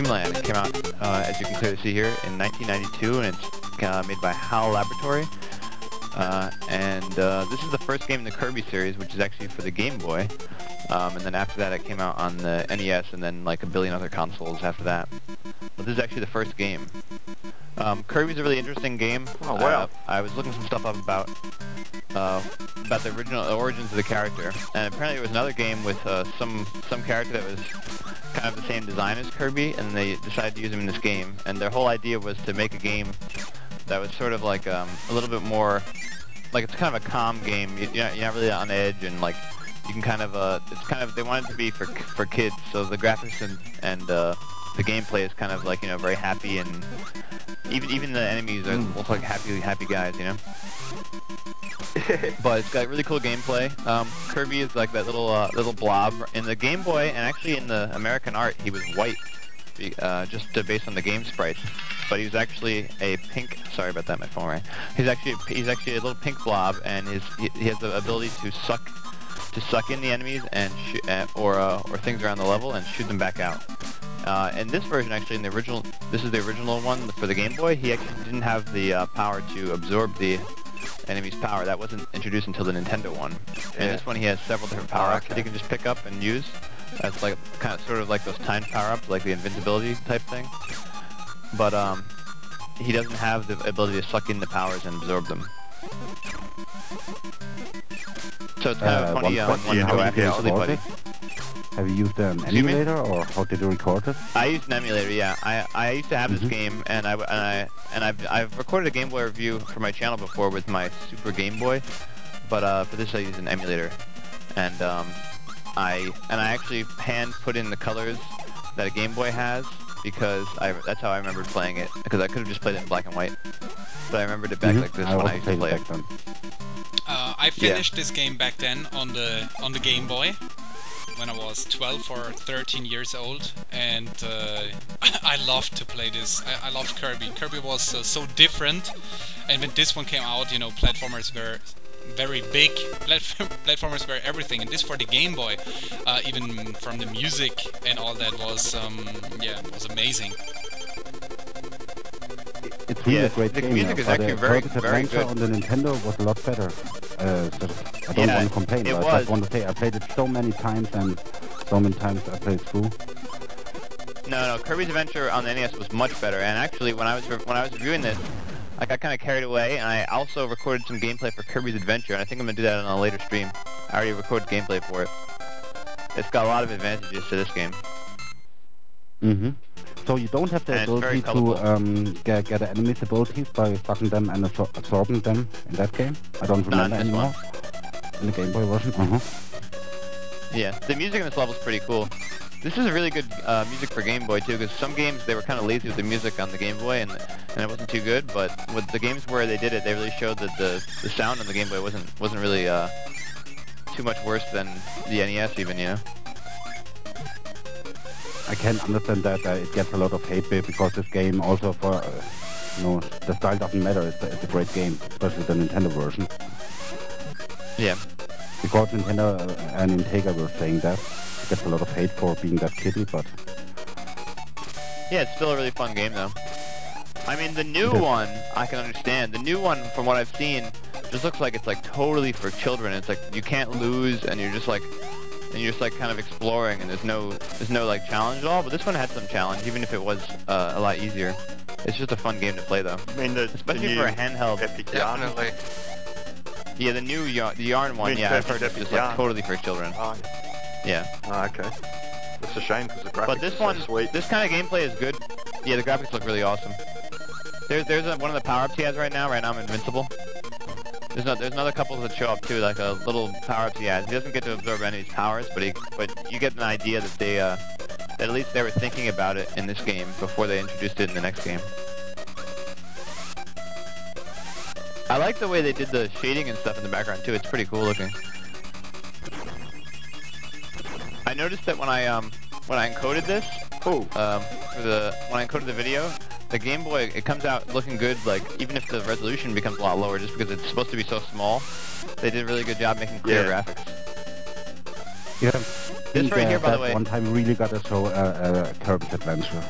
Dreamland. It came out, as you can clearly see here, in 1992, and it's made by HAL Laboratory. This is the first game in the Kirby series, which is actually for the Game Boy. And then after that, it came out on the NES, and then like a billion other consoles after that. But this is actually the first game. Kirby's a really interesting game. Oh wow! I was looking some stuff up about the original origins of the character, and apparently there was another game with some character that was kind of the same design as Kirby, and they decided to use him in this game. And their whole idea was to make a game that was sort of like a little bit more, like it's kind of a calm game. You're not really on edge, and like you can kind of it's kind of, they wanted it to be for kids, so the graphics and the gameplay is kind of like, you know, very happy, and even the enemies are look like happy guys, you know. But it's got really cool gameplay. Kirby is like that little blob in the Game Boy, and actually in the American art he was white, just based on the game sprites. But he was actually a pink. Sorry about that, my phone rang. He's actually a little pink blob, and he has the ability to suck in the enemies and or things around the level and shoot them back out. In this version, actually, in the original, this is the original one for the Game Boy. He actually didn't have the power to absorb the enemy's power. That wasn't introduced until the Nintendo one. And this one, he has several different power-ups that he can just pick up and use. That's like sort of like those timed power-ups, like the invincibility type thing. But he doesn't have the ability to suck in the powers and absorb them. So it's kind of funny. Have you used an emulator, or how did you record it? I used an emulator, yeah. I used to have this game, and I've recorded a Game Boy review for my channel before with my Super Game Boy, but for this I used an emulator, and I actually hand put in the colors that a Game Boy has, because that's how I remembered playing it, because I could have just played it in black and white, but I remembered it back like this when I used to play it. I finished this game back then on the Game Boy when I was 12 or 13 years old, and I loved to play this. I loved Kirby. Kirby was so different, and when this one came out, you know, platformers were very big. Platformers were everything, and this for the Game Boy, even from the music and all that, was was amazing. It's really a great game. The music is actually very good. On the Nintendo was a lot better. I don't want to complain, but I just want to say I played it so many times, and so many times I played through. No, Kirby's Adventure on the NES was much better. And actually, when I was reviewing this, I got kind of carried away, and I also recorded some gameplay for Kirby's Adventure, and I think I'm gonna do that on a later stream. I already recorded gameplay for it. It's got a lot of advantages to this game. So you don't have the ability to get the enemies' abilities by sucking them and absorbing them in that game? I don't remember anymore. In the Game Boy version? Yeah, the music in this level is pretty cool. This is a really good music for Game Boy too, because some games they were kind of lazy with the music on the Game Boy, and it wasn't too good. But with the games where they did it, they really showed that the sound on the Game Boy wasn't really too much worse than the NES even, you know. I can understand that it gets a lot of hate because this game also for, the style doesn't matter. It's a great game, especially the Nintendo version. Yeah. Because Nintendo and Integra were saying that. It gets a lot of hate for being that kiddie, but... Yeah, it's still a really fun game though. I mean, the new one, I can understand. The new one, from what I've seen, just looks like it's like totally for children. It's like you can't lose, and you're just like kind of exploring, and there's no like challenge at all. But this one had some challenge, even if it was a lot easier. It's just a fun game to play though. I mean, especially for a handheld. Definitely. Yeah, the yarn one. Yeah, I've heard it's just like totally for children. Oh. Yeah. Oh, okay. It's a shame because the graphics are so sweet. This kind of gameplay is good. Yeah, the graphics look really awesome. There's one of the power-ups he has right now. Right now I'm invincible. There's another couple that show up too, like a little power-ups he has. He doesn't get to absorb any of his powers, but you get an idea that that at least they were thinking about it in this game before they introduced it in the next game. I like the way they did the shading and stuff in the background too. It's pretty cool looking. I noticed that when I encoded this, when I encoded the video, the Game Boy, it comes out looking good, like, even if the resolution becomes a lot lower, just because it's supposed to be so small. They did a really good job making clear graphics. Yeah. This right here, by the way. One time really got to show Kirby's Adventure.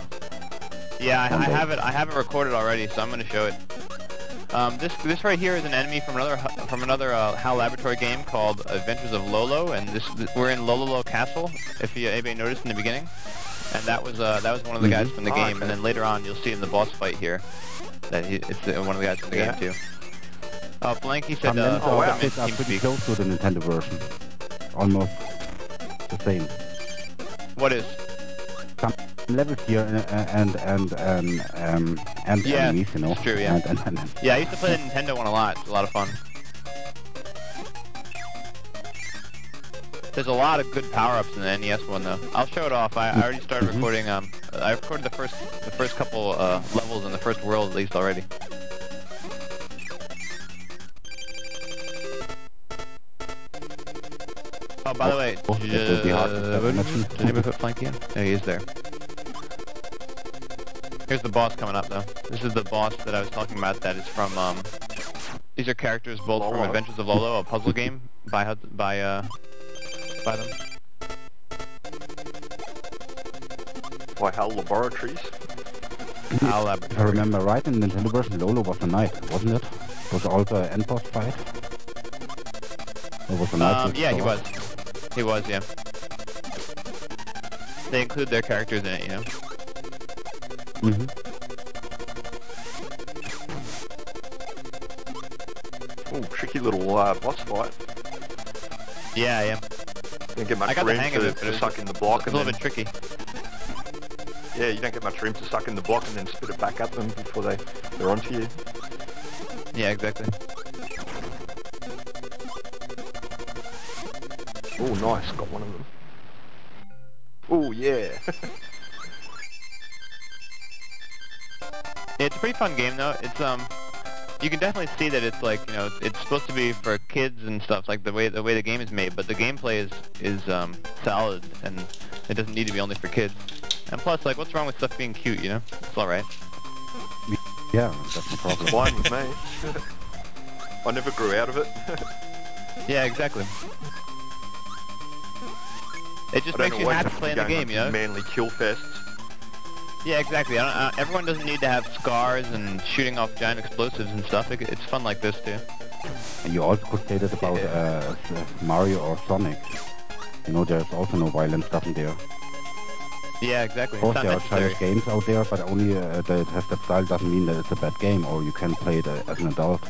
Yeah, I have it. I have it recorded already, so I'm going to show it. This right here is an enemy from another HAL Laboratory game called Adventures of Lolo, and we're in Lolo Castle. If anybody noticed in the beginning, and that was one of the guys from the game, and then later on you'll see in the boss fight here that it's one of the guys from the game too. Blanky said, "Oh wow, it's pretty close to the Nintendo version, almost the same." What is? Some levels here and yeah, enemies, you know. It's true, yeah. Yeah, I used to play the Nintendo one a lot. It's a lot of fun. There's a lot of good power-ups in the NES one, though. I'll show it off. I already started recording. I recorded the first couple levels in the first world at least already. Oh, by the way, did anybody put Flanky in? No, he is there. Here's the boss coming up, though. This is the boss that I was talking about. That is from. These are characters both from Adventures of Lolo, a puzzle game by them. By HAL Laboratories. HAL Laboratory. If I remember right, in the Nintendo version, Lolo was a knight, wasn't it? It was also an end boss fight. Or was a knight? Yeah, he was. He was, yeah. They include their characters in it, you know. Oh, tricky little boss fight. Yeah, yeah. Don't get much room to suck in the block. It's a little bit tricky. Yeah, you don't get much room to suck in the block and then spit it back at them before they're onto you. Yeah, exactly. Oh, nice. Got one of them. Oh, yeah. It's a pretty fun game, though. It's you can definitely see that it's like, you know, it's supposed to be for kids and stuff, like the way the game is made. But the gameplay is solid, and it doesn't need to be only for kids. And plus, like, what's wrong with stuff being cute? You know, it's all right. Yeah, that's the problem. Fine with me. I never grew out of it. Yeah, exactly. It just makes you happy playing the game, you know? Manly kill fest. Yeah, exactly. Everyone doesn't need to have scars and shooting off giant explosives and stuff. It's fun like this, too. And you also could say that about Mario or Sonic. You know, there's also no violent stuff in there. Yeah, exactly. Of course, there are childish games out there, but only that it has that style doesn't mean that it's a bad game, or you can play it as an adult.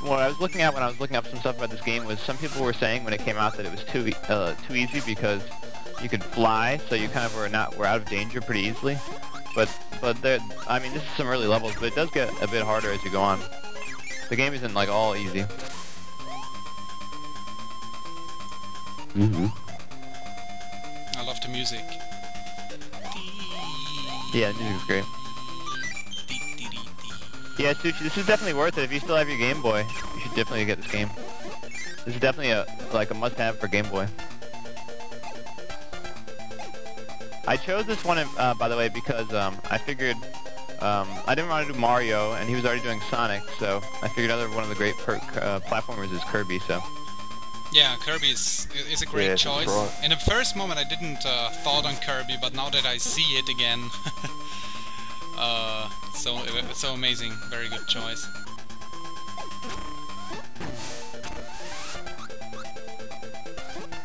What I was looking at when I was looking up some stuff about this game was some people were saying when it came out that it was too easy because you could fly, so you kind of were out of danger pretty easily. But there, I mean, this is some early levels, but it does get a bit harder as you go on. The game isn't like all easy. I love the music. Yeah, the music's great. Yeah, Sushi, this is definitely worth it. If you still have your Game Boy, you should definitely get this game. This is definitely a must-have for Game Boy. I chose this one, by the way, because I figured I didn't want to do Mario, and he was already doing Sonic, so I figured one of the great platformers is Kirby, so... Yeah, Kirby is a great choice. Right. In the first moment I didn't thought on Kirby, but now that I see it again... so amazing, very good choice.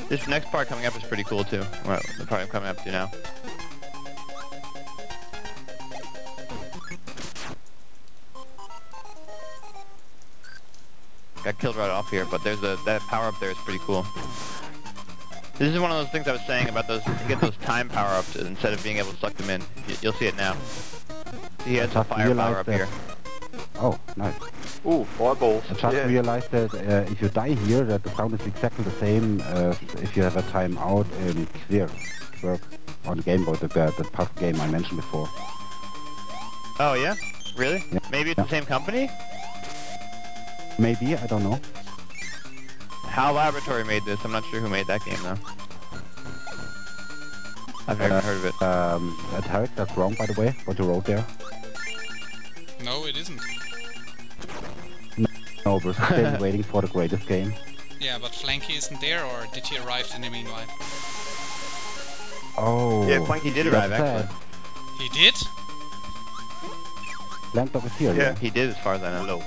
This next part coming up is pretty cool too. Well, the part I'm coming up to now. Got killed right off here, but there's that power up there is pretty cool. This is one of those things I was saying about those. You get those time power ups instead of being able to suck them in. You'll see it now. He has a fire power up here. Oh, nice. Ooh, fireballs. I just realized that if you die here, that the sound is exactly the same as if you have a time out in Quirk on the Game Boy, the puzzle game I mentioned before. Oh yeah? Really? Yeah. Maybe it's the same company? Maybe, I don't know. HAL Laboratory made this. I'm not sure who made that game though. I've never heard of it. Tarek, that's wrong, by the way, what you wrote there. No, it isn't. No, we're still waiting for the greatest game. Yeah, but Flanky isn't there, or did he arrive in the meanwhile? Oh. Yeah, Flanky He did arrive, actually. He did? Flankdog is here. Yeah. He did, as far as I know.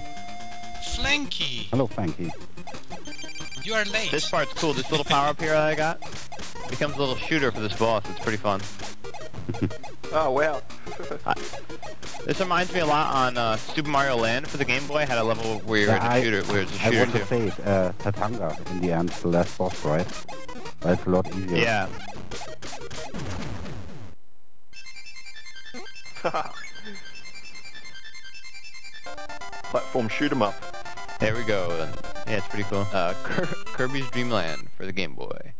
Flanky! Hello, Flanky. You are late. This part's cool. This little power-up here that I got becomes a little shooter for this boss. It's pretty fun. Oh, wow. This reminds me a lot on Super Mario Land for the Game Boy. Had a level where you're a shooter, where it's a I shooter want too. to say it, Tatanga in the end, the last boss, right? But it's a lot easier. Yeah. Platform shoot 'em up. There we go. Yeah, it's pretty cool. Kirby's Dream Land for the Game Boy.